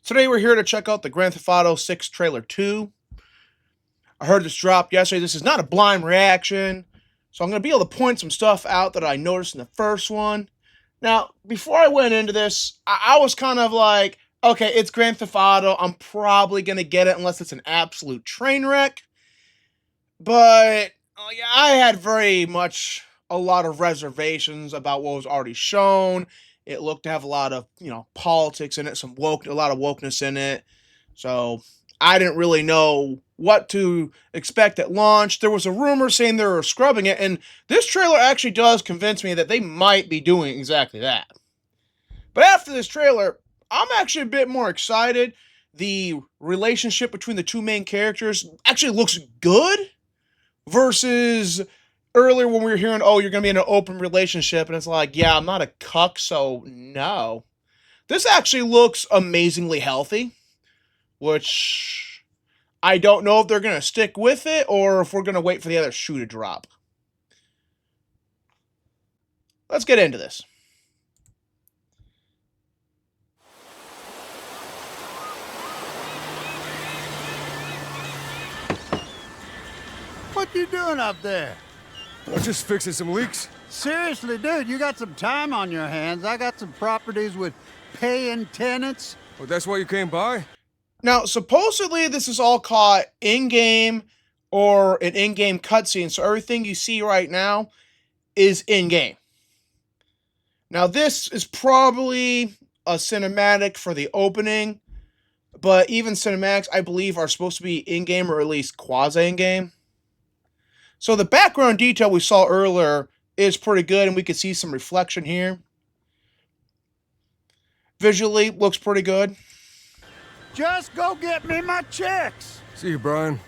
Today we're here to check out the Grand Theft Auto 6 Trailer 2. I heard this dropped yesterday. This is not a blind reaction, so I'm going to be able to point some stuff out that I noticed in the first one. Now, before I went into this, I was kind of like, okay, it's Grand Theft Auto. I'm probably going to get it unless it's an absolute train wreck. But yeah, I had very much a lot of reservations about what was already shown. It looked to have a lot of, politics in it, a lot of wokeness in it. So I didn't really know what to expect at launch. There was a rumor saying they were scrubbing it, and this trailer actually does convince me that they might be doing exactly that. But after this trailer, I'm actually a bit more excited. The relationship between the two main characters actually looks good versus earlier when we were hearing, oh, you're going to be in an open relationship, and it's like, yeah, I'm not a cuck, so no. This actually looks amazingly healthy, which I don't know if they're going to stick with it or if we're going to wait for the other shoe to drop. Let's get into this. What you doing up there? I'm just fixing some leaks. Seriously, dude, you got some time on your hands. I got some properties with paying tenants. Well, that's why you came by? Now, supposedly this is all caught in-game or an in-game cutscene, so everything you see right now is in-game. Now, this is probably a cinematic for the opening, but even cinematics, I believe, are supposed to be in-game or at least quasi-in-game. So the background detail we saw earlier is pretty good, and we can see some reflection here. Visually, looks pretty good. Just go get me my checks. See you, Brian.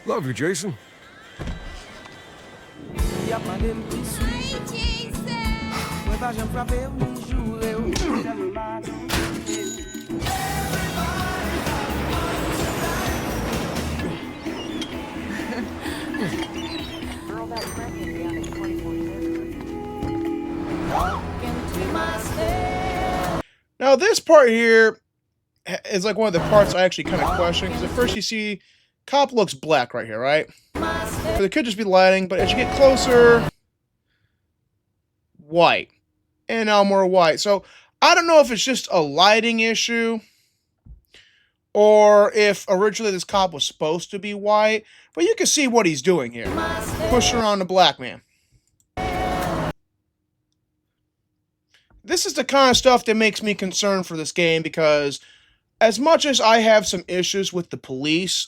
Love you, Jason. Now, this part here is like one of the parts I actually kind of question, because at first you see cop looks black right here, right? Or it could just be lighting, but as you get closer, white. And now more white. So I don't know if it's just a lighting issue or if originally this cop was supposed to be white, but you can see what he's doing here. Pushing around the black man. This is the kind of stuff that makes me concerned for this game, because as much as I have some issues with the police,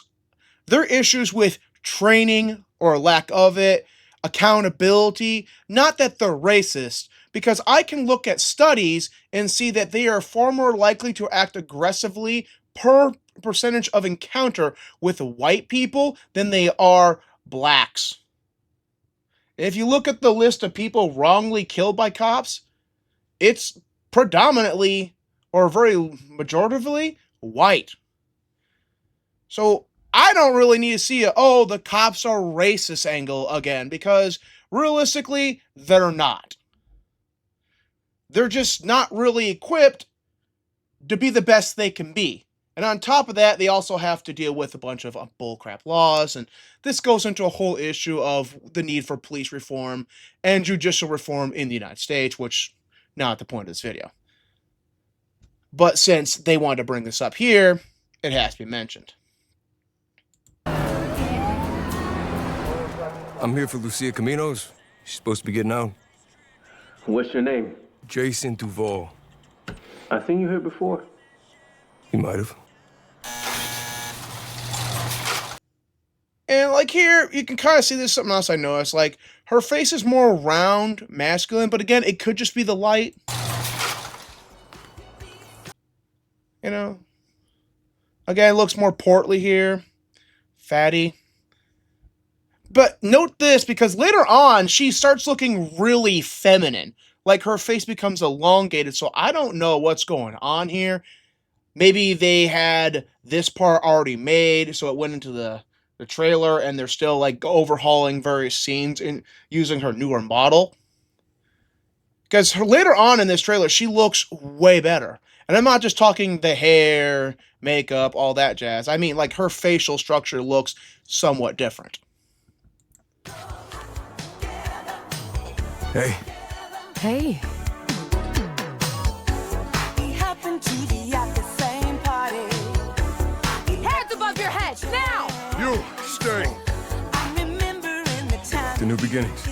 their issues with training or lack of it, accountability, not that they're racist, because I can look at studies and see that they are far more likely to act aggressively per percentage of encounter with white people than they are blacks. If you look at the list of people wrongly killed by cops, it's predominantly, or very majoritively, white. So I don't really need to see the cops are racist angle again, because realistically, they're not. They're just not really equipped to be the best they can be. And on top of that, they also have to deal with a bunch of bullcrap laws, and this goes into a whole issue of the need for police reform and judicial reform in the United States, which not the point of this video. But since they wanted to bring this up here, it has to be mentioned. I'm here for Lucia Caminos. She's supposed to be getting out. What's your name? Jason Duval. I seen you here before. You might have. And like here, you can kind of see this, something else I noticed. Like, her face is more round, masculine, but again, it could just be the light. You know? Again, it looks more portly here. Fatty. But note this, because later on, she starts looking really feminine. Like, her face becomes elongated, so I don't know what's going on here. Maybe they had this part already made, so it went into the trailer, and they're still like overhauling various scenes and using her newer model. Because later on in this trailer, she looks way better. And I'm not just talking the hair, makeup, all that jazz. I mean, like, her facial structure looks somewhat different. Hey, Hey, We happened to be at the same party. hands above your head, now! you, stay. I remember in the time The new beginnings.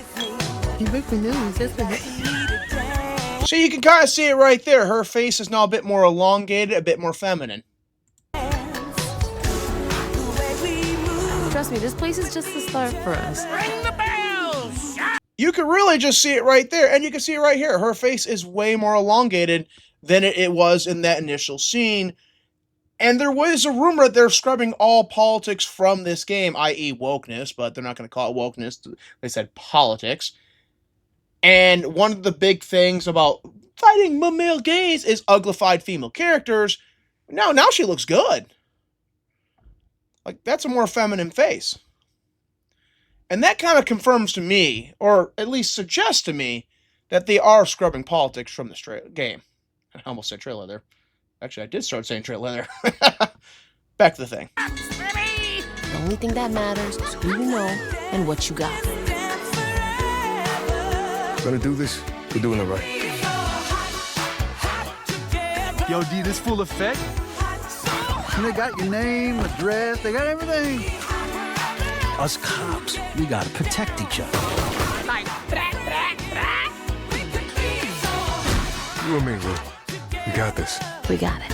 You breaking news, isn't it? we need a dance. So you can kind of see it right there. Her face is now a bit more elongated, a bit more feminine. The way we move. Trust me, this place is just the start for us. You can really just see it right there, and you can see it right here. Her face is way more elongated than it was in that initial scene. And there was a rumor that they're scrubbing all politics from this game, i.e. wokeness, but they're not going to call it wokeness. They said politics. And one of the big things about fighting male gaze is uglified female characters. Now she looks good. Like, that's a more feminine face. And that kind of confirms to me, or at least suggests to me, that they are scrubbing politics from this game. I almost said trailer there. Actually, I did start saying trailer there. Back to the thing. The only thing that matters is who you know and what you got. Gonna do this, we're doing it right. Yo, D, this full effect? And they got your name, address, they got everything. Us cops, we gotta protect each other. You and me, Lou. We got this. We got it.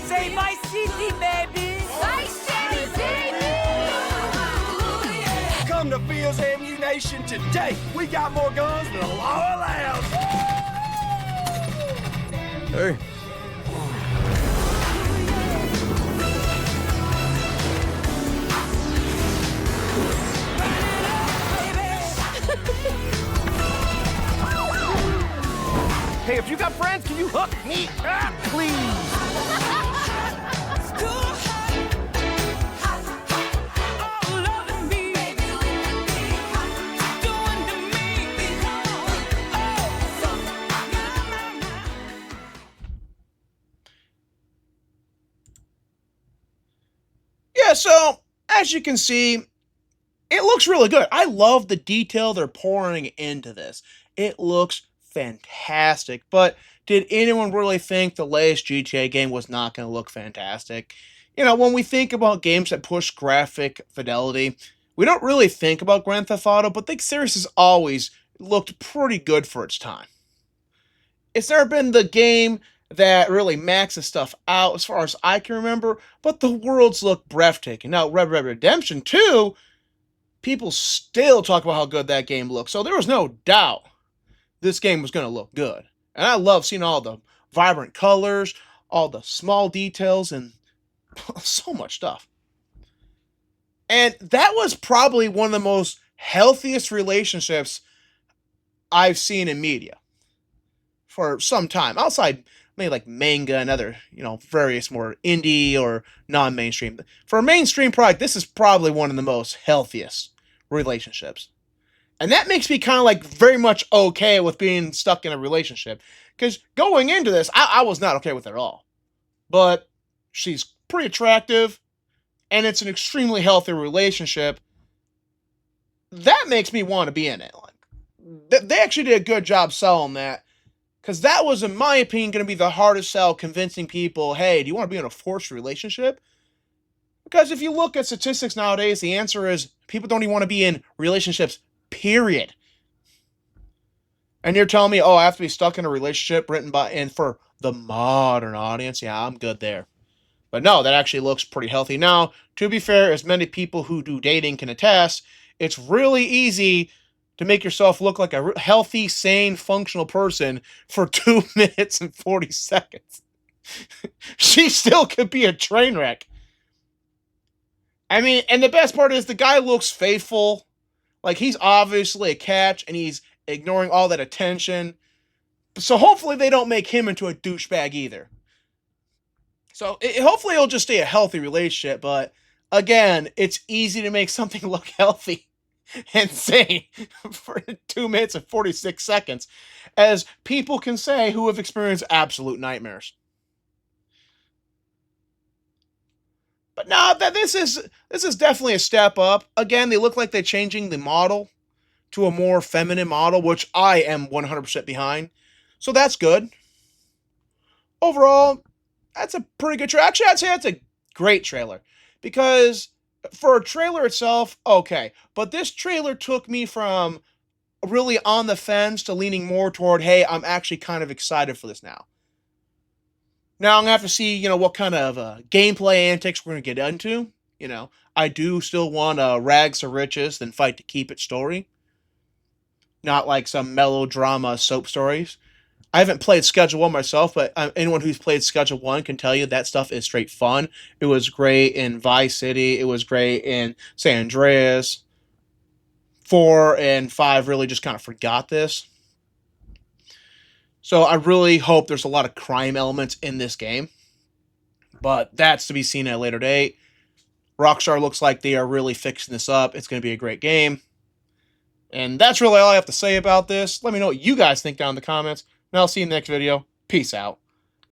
Say my city, baby. Come to Fields Ammunition today. We got more guns than the law allows. Hey, Hey, if you got friends, can you hook me up, please? Yeah, so, as you can see, it looks really good. I love the detail they're pouring into this. It looks fantastic. But did anyone really think the latest GTA game was not going to look fantastic? You know, when we think about games that push graphic fidelity, we don't really think about Grand Theft Auto, but the series has always looked pretty good for its time. It's never been the game that really maxes stuff out as far as I can remember, but the worlds look breathtaking. Now, Red Dead Redemption 2, people still talk about how good that game looks, so there was no doubt this game was going to look good. And I love seeing all the vibrant colors, all the small details, and so much stuff. And that was probably one of the most healthiest relationships I've seen in media for some time, outside maybe like manga and other, various more indie or non-mainstream. For a mainstream product, this is probably one of the most healthiest relationships. And that makes me kind of like very much okay with being stuck in a relationship. Because going into this, I was not okay with it at all. But she's pretty attractive, and it's an extremely healthy relationship. That makes me want to be in it. Like, they actually did a good job selling that. Because that was, in my opinion, going to be the hardest sell, convincing people, hey, do you want to be in a forced relationship? Because if you look at statistics nowadays, the answer is people don't even want to be in relationships, period. And you're telling me, I have to be stuck in a relationship written by and for the modern audience? Yeah, I'm good there. But no, that actually looks pretty healthy. Now, to be fair, as many people who do dating can attest, it's really easy to make yourself look like a healthy, sane, functional person for 2 minutes and 40 seconds. She still could be a train wreck. I mean, and the best part is the guy looks faithful. Like, he's obviously a catch, and he's ignoring all that attention. So hopefully they don't make him into a douchebag either. So hopefully it'll just stay a healthy relationship, but again, it's easy to make something look healthy insane for 2 minutes and 46 seconds, as people can say who have experienced absolute nightmares. But no, this is definitely a step up. Again, they look like they're changing the model to a more feminine model, which I am 100% behind. So that's good. Overall, that's a pretty good trailer. Actually, I'd say that's a great trailer. Because for a trailer itself, okay. But this trailer took me from really on the fence to leaning more toward, hey, I'm actually kind of excited for this now. Now I'm gonna have to see, what kind of gameplay antics we're gonna get into. I do still want a rags to riches than fight to keep it story, not like some melodrama soap stories. I haven't played Schedule 1 myself, but anyone who's played Schedule 1 can tell you that stuff is straight fun. It was great in Vice City. It was great in San Andreas. 4 and 5 really just kind of forgot this. So I really hope there's a lot of crime elements in this game. But that's to be seen at a later date. Rockstar looks like they are really fixing this up. It's going to be a great game. And that's really all I have to say about this. Let me know what you guys think down in the comments. And I'll see you in the next video. Peace out.